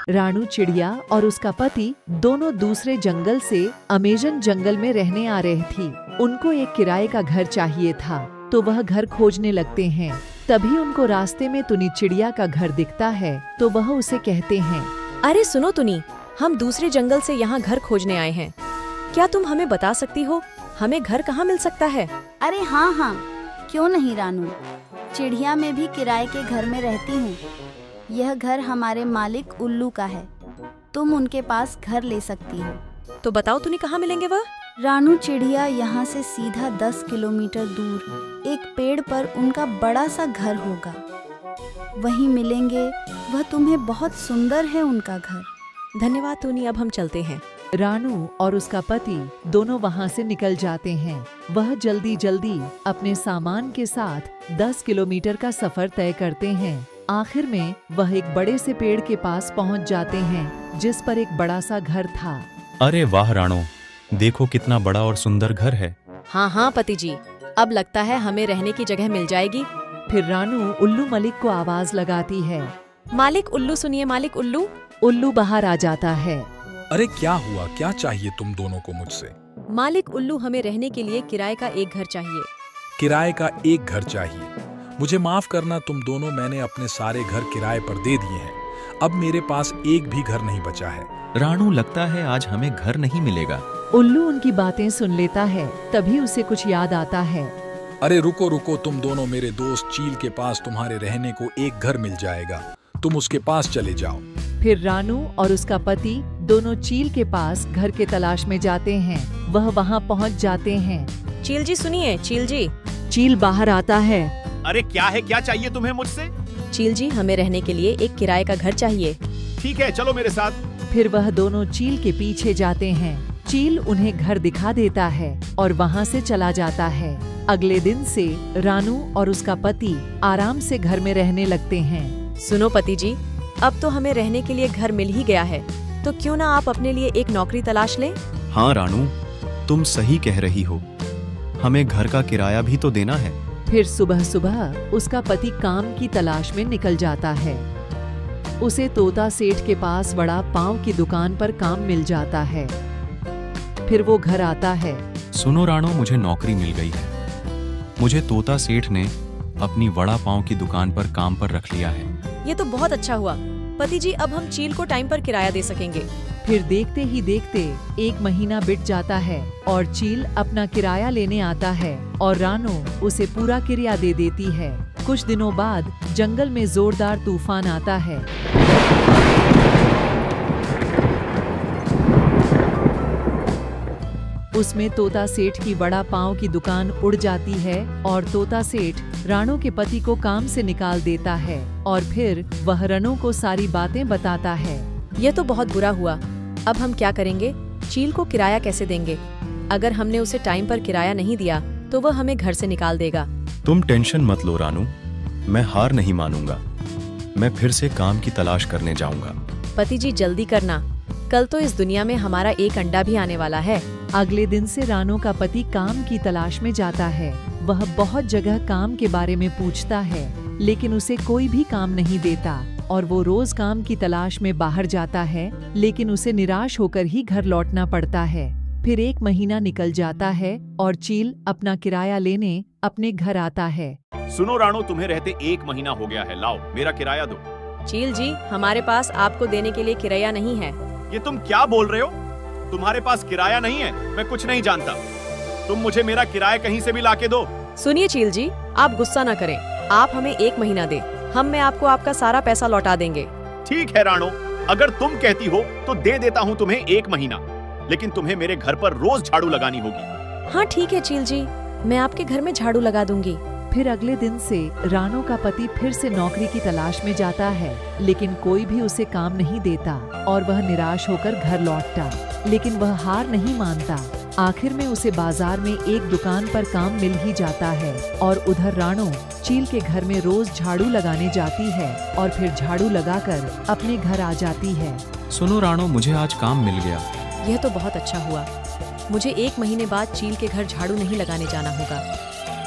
रानू चिड़िया और उसका पति दोनों दूसरे जंगल से अमेजन जंगल में रहने आ रही थी। उनको एक किराए का घर चाहिए था, तो वह घर खोजने लगते हैं। तभी उनको रास्ते में तुनी चिड़िया का घर दिखता है, तो वह उसे कहते हैं, अरे सुनो तुनी, हम दूसरे जंगल से यहाँ घर खोजने आए हैं। क्या तुम हमें बता सकती हो हमें घर कहाँ मिल सकता है? अरे हाँ, क्यों नहीं रानू, चिड़िया में भी किराए के घर में रहती हूँ। यह घर हमारे मालिक उल्लू का है, तुम उनके पास घर ले सकती हो। तो बताओ तुनी, कहाँ मिलेंगे वह? रानू चिड़िया यहाँ से सीधा 10 किलोमीटर दूर एक पेड़ पर उनका बड़ा सा घर होगा, वहीं मिलेंगे। वह तुम्हें बहुत सुंदर है उनका घर। धन्यवाद तुनी, अब हम चलते हैं। रानू और उसका पति दोनों वहाँ से निकल जाते हैं। वह जल्दी जल्दी अपने सामान के साथ 10 किलोमीटर का सफर तय करते हैं। आखिर में वह एक बड़े से पेड़ के पास पहुँच जाते हैं, जिस पर एक बड़ा सा घर था। अरे वाह राणो, देखो कितना बड़ा और सुंदर घर है। हाँ पति जी, अब लगता है हमें रहने की जगह मिल जाएगी। फिर रानू उल्लू मलिक को आवाज लगाती है, मालिक उल्लू सुनिए, मालिक उल्लू। उल्लू बाहर आ जाता है। अरे क्या हुआ, क्या चाहिए तुम दोनों को मुझसे? मालिक उल्लू, हमें रहने के लिए किराए का एक घर चाहिए। किराए का एक घर चाहिए? मुझे माफ करना तुम दोनों, मैंने अपने सारे घर किराए पर दे दिए हैं। अब मेरे पास एक भी घर नहीं बचा है। राणू, लगता है आज हमें घर नहीं मिलेगा। उल्लू उनकी बातें सुन लेता है, तभी उसे कुछ याद आता है। अरे रुको, तुम दोनों, मेरे दोस्त चील के पास तुम्हारे रहने को एक घर मिल जाएगा, तुम उसके पास चले जाओ। फिर रानू और उसका पति दोनों चील के पास घर के तलाश में जाते हैं। वह वहाँ पहुँच जाते हैं। चील जी सुनिए, चील जी। चील बाहर आता है। अरे क्या है, क्या चाहिए तुम्हें मुझसे? चील जी, हमें रहने के लिए एक किराए का घर चाहिए। ठीक है, चलो मेरे साथ। फिर वह दोनों चील के पीछे जाते हैं। चील उन्हें घर दिखा देता है और वहाँ से चला जाता है। अगले दिन से रानू और उसका पति आराम से घर में रहने लगते हैं। सुनो पति जी, अब तो हमें रहने के लिए घर मिल ही गया है, तो क्यों ना आप अपने लिए एक नौकरी तलाश लें? हाँ राणू, तुम सही कह रही हो, हमें घर का किराया भी तो देना है। फिर सुबह सुबह उसका पति काम की तलाश में निकल जाता है। उसे तोता सेठ के पास वड़ा पाव की दुकान पर काम मिल जाता है। फिर वो घर आता है। सुनो राणू, मुझे नौकरी मिल गई है। मुझे तोता सेठ ने अपनी वड़ा पाव की दुकान पर काम पर रख लिया है। ये तो बहुत अच्छा हुआ पति जी, अब हम चील को टाइम पर किराया दे सकेंगे। फिर देखते ही देखते 1 महीना बीत जाता है और चील अपना किराया लेने आता है और रानू उसे पूरा किराया दे देती है। कुछ दिनों बाद जंगल में जोरदार तूफान आता है। उसमें तोता सेठ की वड़ा पाव की दुकान उड़ जाती है और तोता सेठ रानू के पति को काम से निकाल देता है और फिर वह रानू को सारी बातें बताता है। ये तो बहुत बुरा हुआ, अब हम क्या करेंगे? चील को किराया कैसे देंगे? अगर हमने उसे टाइम पर किराया नहीं दिया तो वह हमें घर से निकाल देगा। तुम टेंशन मत लो रानू, मैं हार नहीं मानूंगा। मैं फिर से काम की तलाश करने जाऊंगा। पति जी जल्दी करना, कल तो इस दुनिया में हमारा एक अंडा भी आने वाला है। अगले दिन से रानू का पति काम की तलाश में जाता है। वह बहुत जगह काम के बारे में पूछता है, लेकिन उसे कोई भी काम नहीं देता और वो रोज काम की तलाश में बाहर जाता है, लेकिन उसे निराश होकर ही घर लौटना पड़ता है। फिर 1 महीना निकल जाता है और चील अपना किराया लेने अपने घर आता है। सुनो राणू, तुम्हें रहते 1 महीना हो गया है, लाओ मेरा किराया दो। चील जी, हमारे पास आपको देने के लिए किराया नहीं है। ये तुम क्या बोल रहे हो? तुम्हारे पास किराया नहीं है? मैं कुछ नहीं जानता। तुम मुझे मेरा किराया कहीं से भी लाके दो। सुनिए चील जी, आप गुस्सा न करें, आप हमें 1 महीना दे, मैं आपको आपका सारा पैसा लौटा देंगे। ठीक है राणो, अगर तुम कहती हो तो दे देता हूँ तुम्हें 1 महीना, लेकिन तुम्हें मेरे घर पर रोज झाड़ू लगानी होगी। हाँ ठीक है चील जी, मैं आपके घर में झाड़ू लगा दूंगी। फिर अगले दिन से रानू का पति फिर से नौकरी की तलाश में जाता है, लेकिन कोई भी उसे काम नहीं देता और वह निराश होकर घर लौटता। लेकिन वह हार नहीं मानता। आखिर में उसे बाजार में एक दुकान पर काम मिल ही जाता है और उधर रानू चील के घर में रोज झाड़ू लगाने जाती है और फिर झाड़ू लगाकर अपने घर आ जाती है। सुनो राणू, मुझे आज काम मिल गया। यह तो बहुत अच्छा हुआ। मुझे 1 महीने बाद चील के घर झाड़ू नहीं लगाने जाना होगा।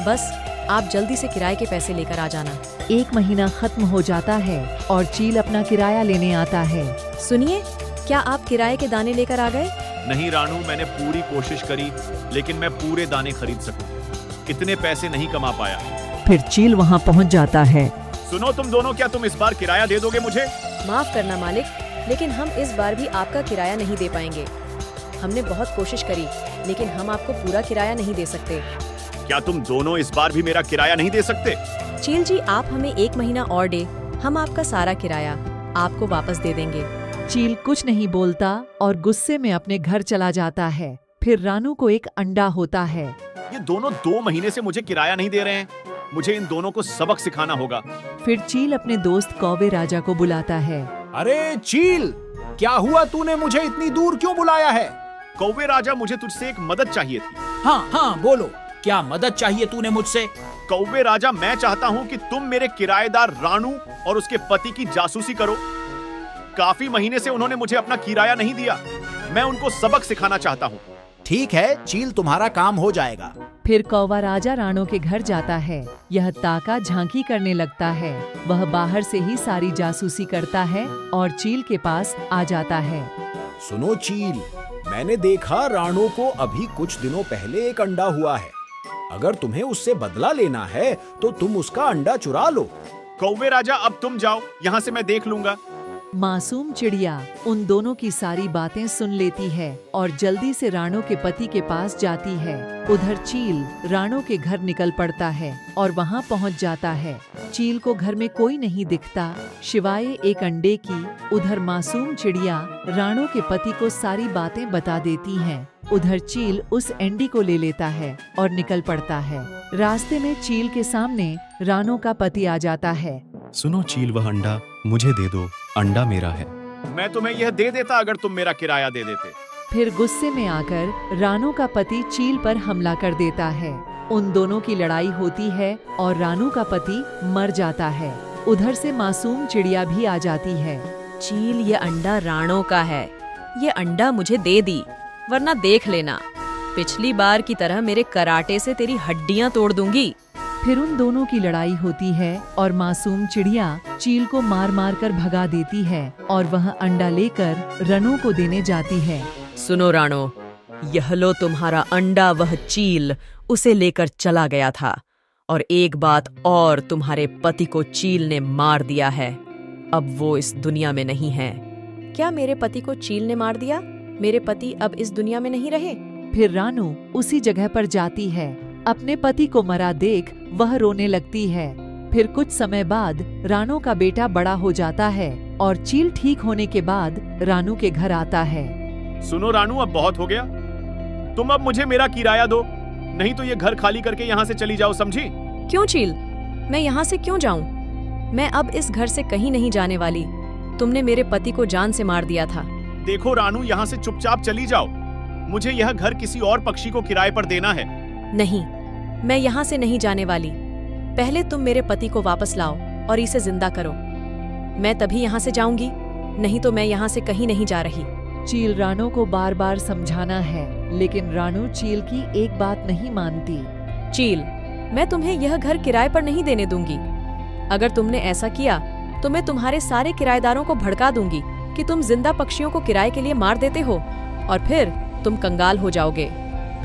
बस आप जल्दी से किराए के पैसे लेकर आ जाना। 1 महीना खत्म हो जाता है और चील अपना किराया लेने आता है। सुनिए, क्या आप किराए के दाने लेकर आ गए? नहीं रानू, मैंने पूरी कोशिश करी, लेकिन मैं पूरे दाने खरीद सकूं, इतने पैसे नहीं कमा पाया। फिर चील वहाँ पहुँच जाता है। सुनो तुम दोनों, क्या तुम इस बार किराया दे दोगे मुझे? माफ करना मालिक, लेकिन हम इस बार भी आपका किराया नहीं दे पाएंगे। हमने बहुत कोशिश करी, लेकिन हम आपको पूरा किराया नहीं दे सकते। क्या तुम दोनों इस बार भी मेरा किराया नहीं दे सकते? चील जी, आप हमें 1 महीना और दे, हम आपका सारा किराया आपको वापस दे देंगे। चील कुछ नहीं बोलता और गुस्से में अपने घर चला जाता है। फिर रानू को एक अंडा होता है। ये दोनों 2 महीने से मुझे किराया नहीं दे रहे हैं, मुझे इन दोनों को सबक सिखाना होगा। फिर चील अपने दोस्त कौवे राजा को बुलाता है। अरे चील, क्या हुआ? तूने मुझे इतनी दूर क्यों बुलाया है? कौवे राजा, मुझे तुझसे एक मदद चाहिए थी। हाँ हाँ बोलो, क्या मदद चाहिए तूने मुझसे? कौवे राजा, मैं चाहता हूँ कि तुम मेरे किराएदार रानू और उसके पति की जासूसी करो। काफी महीने से उन्होंने मुझे अपना किराया नहीं दिया, मैं उनको सबक सिखाना चाहता हूँ। ठीक है चील, तुम्हारा काम हो जाएगा। फिर कौवा राजा राणो के घर जाता है। यह ताका झांकी करने लगता है। वह बाहर से ही सारी जासूसी करता है और चील के पास आ जाता है। सुनो चील, मैंने देखा राणो को अभी कुछ दिनों पहले एक अंडा हुआ है। अगर तुम्हें उससे बदला लेना है तो तुम उसका अंडा चुरा लो। कौवे राजा, अब तुम जाओ, यहाँ से मैं देख लूंगा। मासूम चिड़िया उन दोनों की सारी बातें सुन लेती है और जल्दी से राणो के पति के पास जाती है। उधर चील राणो के घर निकल पड़ता है और वहाँ पहुँच जाता है। चील को घर में कोई नहीं दिखता सिवाय एक अंडे की। उधर मासूम चिड़िया राणो के पति को सारी बातें बता देती हैं। उधर चील उस अंडे को ले लेता है और निकल पड़ता है। रास्ते में चील के सामने राणो का पति आ जाता है। सुनो चील, वह अंडा मुझे दे दो, अंडा मेरा है। मैं तुम्हें यह दे देता अगर तुम मेरा किराया दे देते। फिर गुस्से में आकर राणो का पति चील पर हमला कर देता है। उन दोनों की लड़ाई होती है और राणो का पति मर जाता है। उधर से मासूम चिड़िया भी आ जाती है। चील, ये अंडा राणो का है, ये अंडा मुझे दे दी, वरना देख लेना पिछली बार की तरह मेरे कराटे से तेरी हड्डियां तोड़ दूंगी। फिर उन दोनों की लड़ाई होती है और मासूम चिड़िया चील को मार मार कर भगा देती है और वह अंडा लेकर राणो को देने जाती है। सुनो राणो, यह लो तुम्हारा अंडा। वह चील उसे लेकर चला गया था और एक बात और, तुम्हारे पति को चील ने मार दिया है। अब वो इस दुनिया में नहीं है। क्या मेरे पति को चील ने मार दिया? मेरे पति अब इस दुनिया में नहीं रहे। फिर राणो उसी जगह पर जाती है। अपने पति को मरा देख वह रोने लगती है। फिर कुछ समय बाद राणो का बेटा बड़ा हो जाता है और चील ठीक होने के बाद राणो के घर आता है। सुनो रानू, अब बहुत हो गया, तुम अब मुझे मेरा किराया दो, नहीं तो ये घर खाली करके यहाँ से चली जाओ, समझी? क्यों चील, मैं यहाँ से क्यों जाऊँ? मैं अब इस घर से कहीं नहीं जाने वाली। तुमने मेरे पति को जान से मार दिया था। देखो रानू, यहाँ से चुपचाप चली जाओ, मुझे यह घर किसी और पक्षी को किराए पर देना है। नहीं, मैं यहाँ से नहीं जाने वाली। पहले तुम मेरे पति को वापस लाओ और इसे जिंदा करो, मैं तभी यहाँ से जाऊंगी, नहीं तो मैं यहाँ से कहीं नहीं जा रही। चील राणो को बार बार समझाना है, लेकिन राणो चील की एक बात नहीं मानती। चील, मैं तुम्हें यह घर किराए पर नहीं देने दूंगी। अगर तुमने ऐसा किया तो मैं तुम्हारे सारे किराएदारों को भड़का दूंगी कि तुम जिंदा पक्षियों को किराए के लिए मार देते हो और फिर तुम कंगाल हो जाओगे।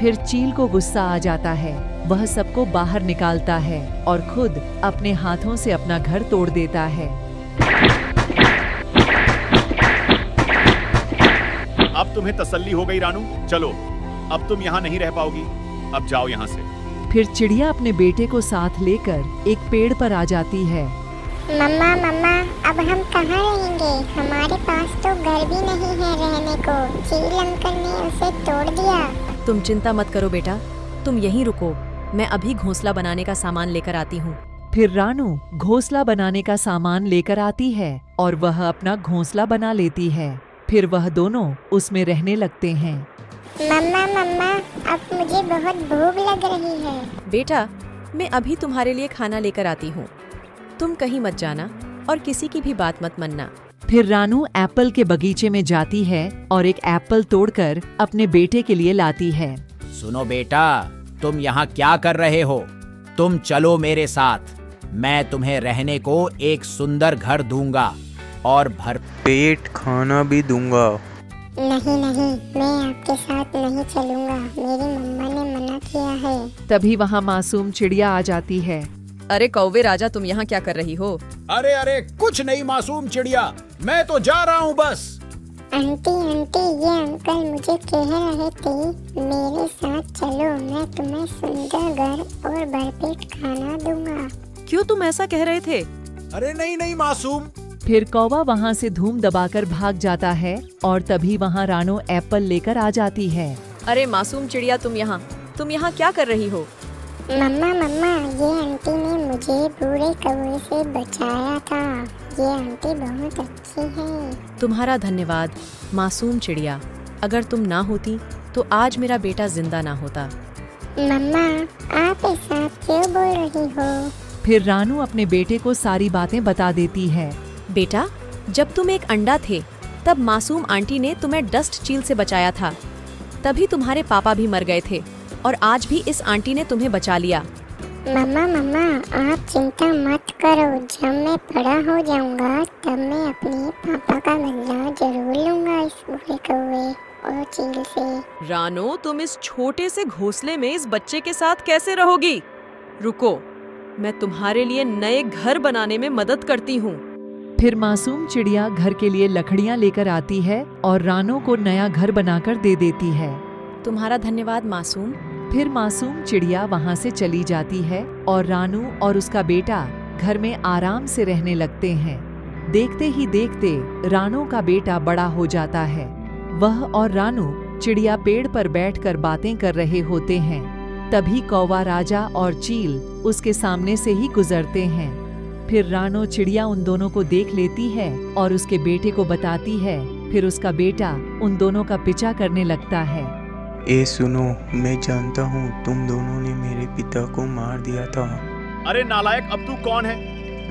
फिर चील को गुस्सा आ जाता है। वह सबको बाहर निकालता है और खुद अपने हाथों से अपना घर तोड़ देता है। अब तुम्हें तसल्ली हो गई रानू, चलो अब तुम यहाँ नहीं रह पाओगी, अब जाओ यहाँ से। फिर चिड़िया अपने बेटे को साथ लेकर एक पेड़ पर आ जाती है। मम्मा मम्मा, अब हम कहाँ रहेंगे? हमारे पास तो घर भी नहीं है रहने को, चील अंकल ने उसे तोड़ दिया। तुम चिंता मत करो बेटा, तुम यहीं रुको, मैं अभी घोंसला बनाने का सामान लेकर आती हूँ। फिर रानू घोंसला बनाने का सामान लेकर आती है और वह अपना घोंसला बना लेती है। फिर वह दोनों उसमें रहने लगते हैं। मम्मा मम्मा, अब मुझे बहुत भूख लग रही है। बेटा, मैं अभी तुम्हारे लिए खाना लेकर आती हूँ, तुम कहीं मत जाना और किसी की भी बात मत मानना। फिर रानू एप्पल के बगीचे में जाती है और एक एप्पल तोड़कर अपने बेटे के लिए लाती है। सुनो बेटा, तुम यहाँ क्या कर रहे हो? तुम चलो मेरे साथ, मैं तुम्हें रहने को एक सुंदर घर दूंगा। और भर पेट खाना भी दूंगा। नहीं नहीं, मैं आपके साथ नहीं चलूंगा, मेरी मम्मा ने मना किया है। तभी वहाँ मासूम चिड़िया आ जाती है। अरे कौवे राजा, तुम यहाँ क्या कर रही हो? अरे अरे कुछ नहीं मासूम चिड़िया, मैं तो जा रहा हूँ बस। आंटी आंटी, ये अंकल मुझे कह रहे थे मेरे साथ चलो, मैं तुम्हें सुंदर घर और भरपेट खाना दूंगा। क्यों तुम ऐसा कह रहे थे? अरे नहीं नहीं मासूम। फिर कौवा वहाँ से धूम दबाकर भाग जाता है और तभी वहाँ रानो एप्पल लेकर आ जाती है। अरे मासूम चिड़िया, तुम यहाँ क्या कर रही हो? मम्मा मम्मा, ये आंटी ने मुझे बुरे कौवे से बचाया था। ये आंटी बहुत अच्छी है। तुम्हारा धन्यवाद मासूम चिड़िया। अगर तुम ना होती तो आज मेरा बेटा जिंदा ना होता। मम्मा, आप ऐसा क्यों बोल रही हो? फिर रानू अपने बेटे को सारी बातें बता देती है। बेटा, जब तुम एक अंडा थे तब मासूम आंटी ने तुम्हें डस्ट चील से बचाया था। तभी तुम्हारे पापा भी मर गए थे और आज भी इस आंटी ने तुम्हें बचा लिया। मम्मा मम्मा, आप चिंता मत करो, जब मैं बड़ा हो जाऊंगा तब मैं अपने पापा का बदला जरूर लूंगा इस बुरे कौवे और चील से। रानो, तुम इस छोटे से घोंसले में इस बच्चे के साथ कैसे रहोगी? रुको, मैं तुम्हारे लिए नए घर बनाने में मदद करती हूँ। फिर मासूम चिड़िया घर के लिए लकड़ियाँ लेकर आती है और रानो को नया घर बनाकर दे देती है। तुम्हारा धन्यवाद मासूम। फिर मासूम चिड़िया वहाँ से चली जाती है और रानू और उसका बेटा घर में आराम से रहने लगते हैं। देखते ही देखते रानू का बेटा बड़ा हो जाता है। वह और रानू चिड़िया पेड़ पर बैठकर बातें कर रहे होते हैं। तभी कौवा राजा और चील उसके सामने से ही गुजरते हैं। फिर रानो चिड़िया उन दोनों को देख लेती है और उसके बेटे को बताती है। फिर उसका बेटा उन दोनों का पीछा करने लगता है। ए सुनो, मैं जानता हूँ तुम दोनों ने मेरे पिता को मार दिया था। अरे नालायक, अब तू कौन है?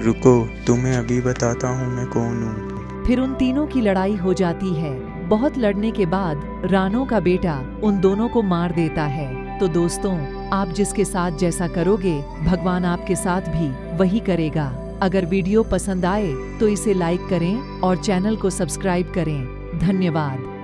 रुको, तुम्हें अभी बताता हूँ मैं कौन हूँ। फिर उन तीनों की लड़ाई हो जाती है। बहुत लड़ने के बाद रानो का बेटा उन दोनों को मार देता है। तो दोस्तों, आप जिसके साथ जैसा करोगे भगवान आपके साथ भी वही करेगा। अगर वीडियो पसंद आए तो इसे लाइक करें और चैनल को सब्सक्राइब करें। धन्यवाद।